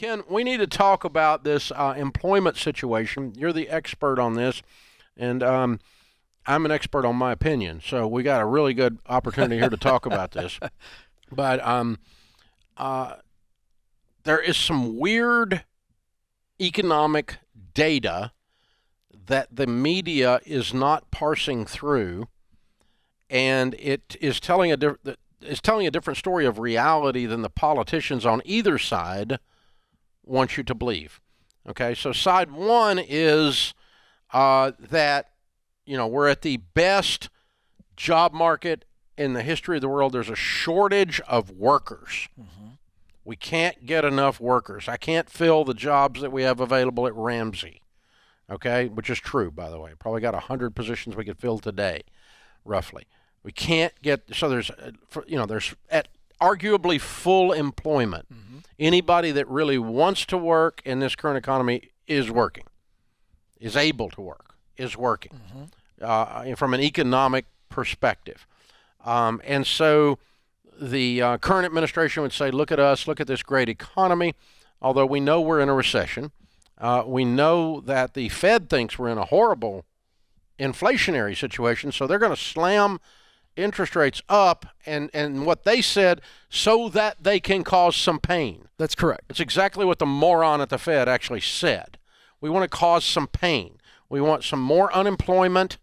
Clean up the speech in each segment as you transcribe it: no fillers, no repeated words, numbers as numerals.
Ken, we need to talk about this employment situation. You're the expert on this, and I'm an expert on my opinion. So we got a really good opportunity here to talk about this. But there is some weird economic data that the media is not parsing through, and it is telling a different story of reality than the politicians on either side want you to believe. Okay, so side one is that we're at the best job market in the history of the world. There's a shortage of workers. Mm-hmm. We can't get enough workers. I can't fill the jobs that we have available at Ramsey. Okay, which is true, by the way. Probably got 100 positions we could fill today, roughly. We can't get, so there's at arguably full employment. Mm-hmm. Anybody that really wants to work in this current economy is working, is able to work, is working, from an economic perspective. And so the current administration would say, look at us, look at this great economy. Although we know we're in a recession, we know that the Fed thinks we're in a horrible inflationary situation, so they're going to slam interest rates up, and what they said, so that they can cause some pain. That's correct. It's exactly what the moron at the Fed actually said. We want to cause some pain. We want some more unemployment,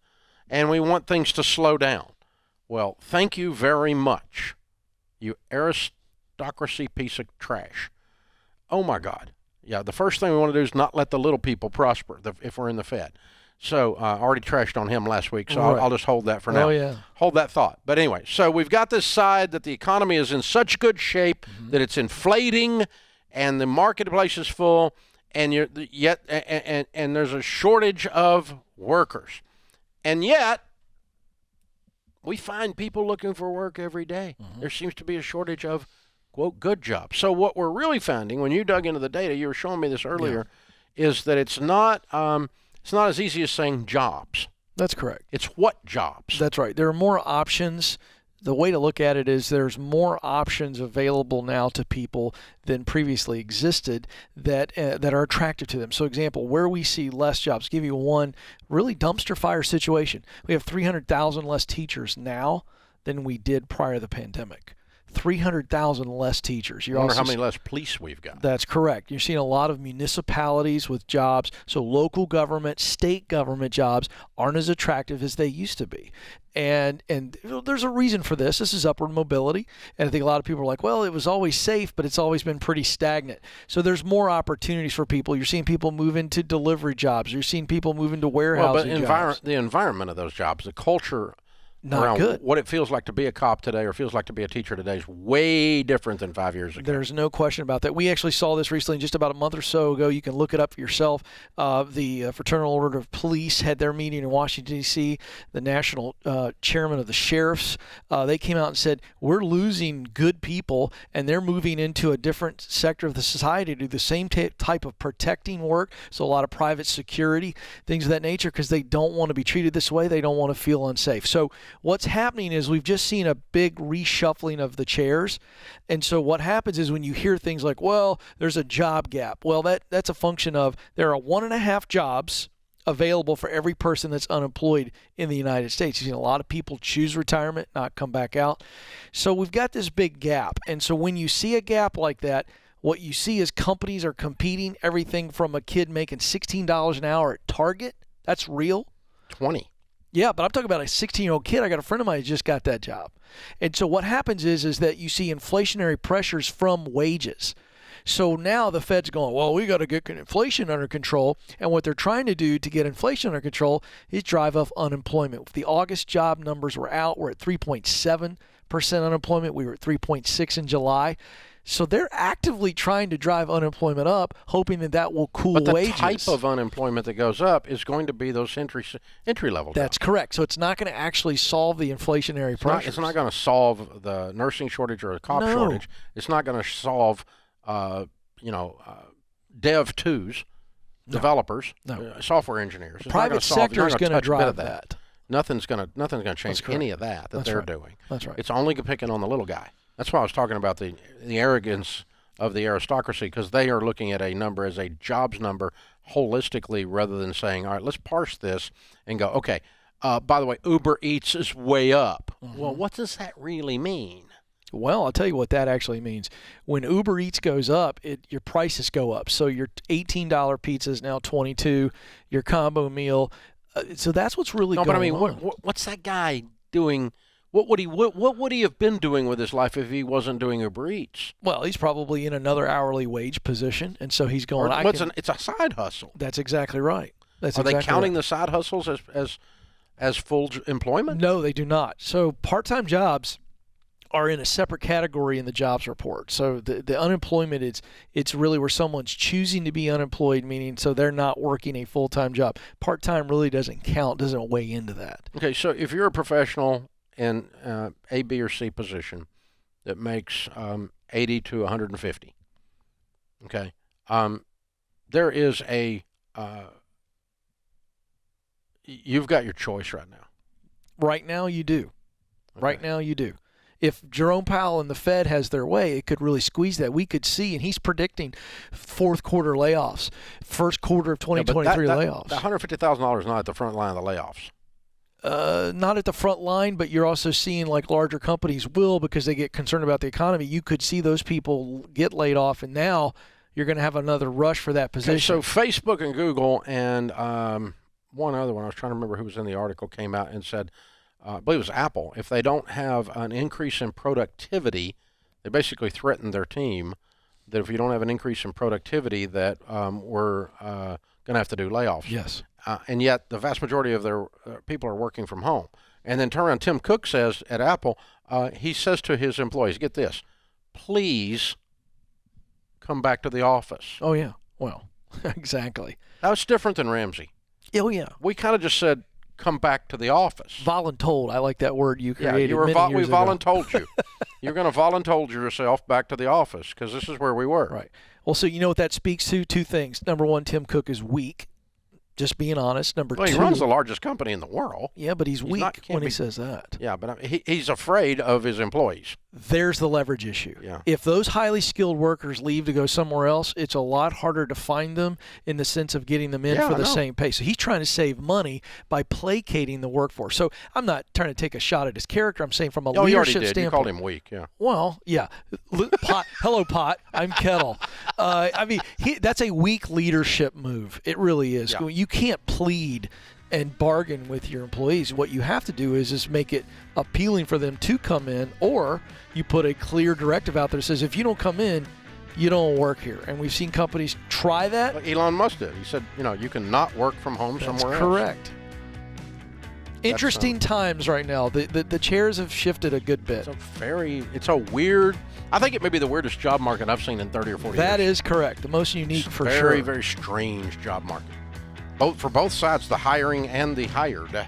and we want things to slow down. Well, thank you very much, you aristocracy piece of trash. Oh, my God. Yeah, the first thing we want to do is not let the little people prosper if we're in the Fed. So I already trashed on him last week, so I'll just hold that for now. Oh, yeah. Hold that thought. But anyway, so we've got this side that the economy is in such good shape that it's inflating and the marketplace is full, and and there's a shortage of workers. And yet, we find people looking for work every day. Mm-hmm. There seems to be a shortage of, quote, good jobs. So what we're really finding, when you dug into the data, you were showing me this earlier, is that it's not as easy as saying jobs. That's correct. It's what jobs. That's right. There are more options. The way to look at it is there's more options available now to people than previously existed that are attractive to them. So, example, where we see less jobs, I'll give you one really dumpster fire situation. We have 300,000 less teachers now than we did prior to the pandemic. 300,000 less teachers. I wonder how many less police we've got. That's correct. You're seeing a lot of municipalities with jobs. So local government, state government jobs aren't as attractive as they used to be. And there's a reason for this. This is upward mobility. And I think a lot of people are like, well, it was always safe, but it's always been pretty stagnant. So there's more opportunities for people. You're seeing people move into delivery jobs. You're seeing people move into warehousing jobs. The environment of those jobs, the culture not good. What it feels like to be a cop today or feels like to be a teacher today is way different than 5 years ago. There's no question about that. We actually saw this recently, just about a month or so ago. You can look it up for yourself. The Fraternal Order of Police had their meeting in Washington, D.C. The national chairman of the sheriffs, they came out and said, we're losing good people, and they're moving into a different sector of the society to do the same type of protecting work, so a lot of private security, things of that nature, because they don't want to be treated this way. They don't want to feel unsafe. So what's happening is we've just seen a big reshuffling of the chairs. And so what happens is when you hear things like, well, there's a job gap. Well, that's a function of there are 1.5 jobs available for every person that's unemployed in the United States. You've seen a lot of people choose retirement, not come back out. So we've got this big gap. And so when you see a gap like that, what you see is companies are competing, everything from a kid making $16 an hour at Target. That's real. 20. Yeah, but I'm talking about a 16-year-old kid. I got a friend of mine who just got that job. And so what happens is that you see inflationary pressures from wages. So now the Fed's going, well, we got to get inflation under control. And what they're trying to do to get inflation under control is drive up unemployment. The August job numbers were out. We're at 3.7% unemployment. We were at 3.6 in July. So they're actively trying to drive unemployment up, hoping that will cool wages. But the type of unemployment that goes up is going to be those entry-level jobs. That's correct. So it's not going to actually solve the inflationary pressures. It's not going to solve the nursing shortage or the cop shortage. It's not going to solve, Dev 2s, developers, software engineers. The private sector is going to drive that. Nothing's going to change any of that they're doing. That's right. It's only picking on the little guy. That's why I was talking about the arrogance of the aristocracy, because they are looking at a number as a jobs number holistically rather than saying, all right, let's parse this and go, okay, by the way, Uber Eats is way up. Well, what does that really mean? Well, I'll tell you what that actually means. When Uber Eats goes up, your prices go up. So your $18 pizza is now $22. Your combo meal. So that's what's really going on. No, but I mean, what's that guy doing? What would he have been doing with his life if he wasn't doing Uber Eats? Well, he's probably in another hourly wage position, and so he's going. It's a side hustle. That's exactly right. Are they counting the side hustles as full employment? No, they do not. So part-time jobs are in a separate category in the jobs report. So the unemployment, it's really where someone's choosing to be unemployed, meaning so they're not working a full-time job. Part-time really doesn't count, doesn't weigh into that. Okay, so if you're a professional in A, B, or C position that makes 80 to 150, okay, there is you've got your choice right now. Right now you do. Okay. Right now you do. If Jerome Powell and the Fed has their way, it could really squeeze that. We could see, and he's predicting fourth quarter layoffs, first quarter of 2023 layoffs. That $150,000 is not at the front line of the layoffs. Not at the front line, but you're also seeing like larger companies will, because they get concerned about the economy. You could see those people get laid off, and now you're going to have another rush for that position. Okay, so Facebook and Google and one other one, I was trying to remember who was in the article, came out and said, I believe it was Apple, if they don't have an increase in productivity, they basically threatened their team that if you don't have an increase in productivity, that we're going to have to do layoffs. Yes. And yet the vast majority of their people are working from home. And then turn around, Tim Cook says at Apple, he says to his employees, get this, please come back to the office. Oh, yeah. Well, exactly. That was different than Ramsey. Oh, yeah. We kind of just said, come back to the office. Voluntold. I like that word you created. Yeah, we voluntold you. You're going to voluntold yourself back to the office because this is where we were. Right. Well, so you know what that speaks to? Two things. Number one, Tim Cook is weak. Just being honest. Number two, he runs the largest company in the world. Yeah, but he's weak when he says that. Yeah, but he's afraid of his employees. There's the leverage issue. Yeah. If those highly skilled workers leave to go somewhere else, it's a lot harder to find them in the sense of getting them in for the same pay. So he's trying to save money by placating the workforce. So I'm not trying to take a shot at his character. I'm saying from a leadership standpoint. You called him weak, yeah. Well, yeah. Pot, hello, Pot. I'm Kettle. I mean, that's a weak leadership move. It really is. Yeah. You can't plead and bargain with your employees. What you have to do is just make it appealing for them to come in, or you put a clear directive out there that says, if you don't come in, you don't work here. And we've seen companies try that. Like Elon Musk did. He said, you can not work from home somewhere else. Correct. Interesting times right now. The chairs have shifted a good bit. It's a weird, I think it may be the weirdest job market I've seen in 30 or 40 years. That is correct. The most unique for sure. Very, very strange job market. For both sides, the hiring and the hired.